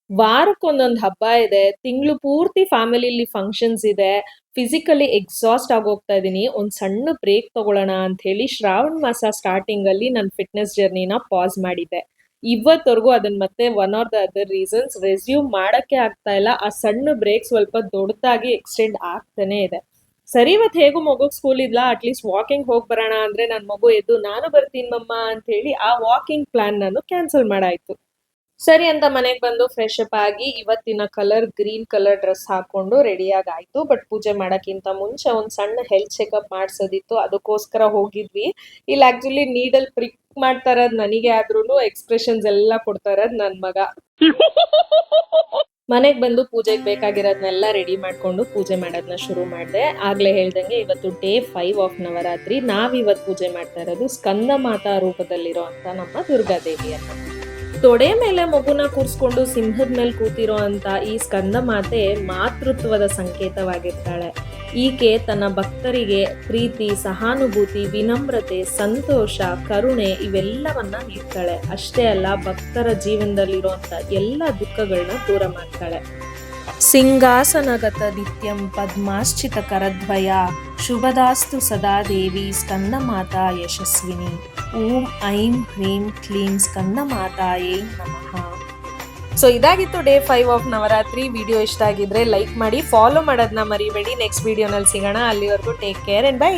ವಾರಕ್ಕೊಂದೊಂದು ಹಬ್ಬ ಇದೆ. ತಿಂಗಳು ಪೂರ್ತಿ ಫ್ಯಾಮಿಲಿಲಿ ಫಂಕ್ಷನ್ಸ್ ಇದೆ. ಫಿಸಿಕಲಿ ಎಕ್ಸಾಸ್ಟ್ ಆಗೋಗ್ತಾ ಇದೀನಿ. ಒಂದ್ ಸಣ್ಣ ಬ್ರೇಕ್ ತಗೊಳ್ಳೋಣ ಅಂತ ಹೇಳಿ ಶ್ರಾವಣ ಮಾಸ ಸ್ಟಾರ್ಟಿಂಗ್ ಅಲ್ಲಿ ನನ್ನ ಫಿಟ್ನೆಸ್ ಜರ್ನಿನ ಪಾಸ್ ಮಾಡಿದ್ದೆ. ಇವತ್ತವರೆಗೂ ಅದನ್ನ ಮತ್ತೆ one are the other reasons resume ಮಾಡಕ್ಕೆ ಆಗ್ತಾ ಇಲ್ಲ. ಆ ಸಣ್ಣ ಬ್ರೇಕ್ ಸ್ವಲ್ಪ ದೊಡ್ಡದಾಗಿ ಎಕ್ಸ್ಟೆಂಡ್ ಆಗ್ತಾನೆ ಇದೆ. ಸರಿ, ಇವತ್ತು ಹೇಗೂ ಮಗುಗ್ ಸ್ಕೂಲ್ ಇದ್ಲಾ, ಅಟ್ಲೀಸ್ಟ್ ವಾಕಿಂಗ್ ಹೋಗ್ ಬರೋಣ ಅಂದ್ರೆ ನನ್ನ ಮಗು ಎದ್ದು ನಾನು ಬರ್ತೀನಿ ಮಮ್ಮ ಅಂತ ಹೇಳಿ ಆ ವಾಕಿಂಗ್ ಪ್ಲಾನ್ ನಾನು ಕ್ಯಾನ್ಸಲ್ ಮಾಡಾಯ್ತು. ಸರಿ ಅಂತ ಮನೆಗೆ ಬಂದು ಫ್ರೆಶ್ ಅಪ್ ಆಗಿ ಇವತ್ತಿನ ಕಲರ್ ಗ್ರೀನ್ ಕಲರ್ ಡ್ರೆಸ್ ಹಾಕೊಂಡು ರೆಡಿಯಾಗಿ ಆಯ್ತು. ಬಟ್ ಪೂಜೆ ಮಾಡಕ್ಕಿಂತ ಮುಂಚೆ ಒಂದ್ ಸಣ್ಣ ಹೆಲ್ತ್ ಚೆಕಪ್ ಮಾಡ್ಸೋದಿತ್ತು, ಅದಕ್ಕೋಸ್ಕರ ಹೋಗಿದ್ವಿ. ಇಲ್ಲಿ ಆಕ್ಚುಲಿ ನೀಡಲ್ ಪ್ರಿಕ್ ಮಾಡ್ತಾ ಇರೋದ್ ನನಗೆ ಆದ್ರೂ ಎಕ್ಸ್ಪ್ರೆಷನ್ಸ್ ಎಲ್ಲ ಕೊಡ್ತಾ ಇರೋದ್ ನನ್ ಮಗ. ಮನೆಗೆ ಬಂದು ಪೂಜೆಗೆ ಬೇಕಾಗಿರೋದನ್ನೆಲ್ಲ ರೆಡಿ ಮಾಡ್ಕೊಂಡು ಪೂಜೆ ಮಾಡೋದನ್ನ ಶುರು ಮಾಡಿದೆ. ಆಗ್ಲೇ ಹೇಳ್ದಂಗೆ ಇವತ್ತು ಡೇ 5 ಆಫ್ ನವರಾತ್ರಿ. ನಾವಿವತ್ತು ಪೂಜೆ ಮಾಡ್ತಾ ಇರೋದು ಸ್ಕಂದ ಮಾತಾ ರೂಪದಲ್ಲಿರೋ ಅಂತ ನಮ್ಮ ದುರ್ಗಾದೇವಿಯನ್ನ. ತೊಡೆ ಮೇಲೆ ಮಗುನ ಕೂರಿಸ್ಕೊಂಡು ಸಿಂಹದ ಮೇಲೆ ಕೂತಿರೋ ಅಂತ ಈ ಸ್ಕಂದ ಮಾತೆ ಮಾತೃತ್ವದ ಸಂಕೇತವಾಗಿರ್ತಾಳೆ. ಈಕೆ ತನ್ನ ಭಕ್ತರಿಗೆ ಪ್ರೀತಿ, ಸಹಾನುಭೂತಿ, ವಿನಮ್ರತೆ, ಸಂತೋಷ, ಕರುಣೆ ಇವೆಲ್ಲವನ್ನ ನೀಡ್ತಾಳೆ. ಅಷ್ಟೇ ಅಲ್ಲ, ಭಕ್ತರ ಜೀವನದಲ್ಲಿರುವಂತ ಎಲ್ಲ ದುಃಖಗಳನ್ನ ದೂರ ಮಾಡ್ತಾಳೆ. ಸಿಂಹಾಸನಗತ ನಿತ್ಯಂ ಪದ್ಮಾಶ್ಚಿತ ಕರದ್ವಯ ಶುಭದಾಸ್ತು ಸದಾ ದೇವಿ ಸ್ಕಂದ ಮಾತಾ ಯಶಸ್ವಿನಿ. ಓಂ ಐಂ ಹ್ರೀಂ ಕ್ಲೀಂ ಸ್ಕಂದ ಮಾತಾಯೇ ನಮಃ. ಸೊ ಇದಾಗಿತ್ತು ಡೇ 5 ಆಫ್ ನವರಾತ್ರಿ. ವಿಡಿಯೋ ಇಷ್ಟ ಆಗಿದ್ರೆ ಲೈಕ್ ಮಾಡಿ, ಫಾಲೋ ಮಾಡೋದನ್ನ ಮರಿಬೇಡಿ. ನೆಕ್ಸ್ಟ್ ವಿಡಿಯೋನಲ್ಲಿ ಸಿಗೋಣ. ಅಲ್ಲಿವರೆಗೂ ಟೇಕ್ ಕೇರ್ ಅಂಡ್ ಬೈ.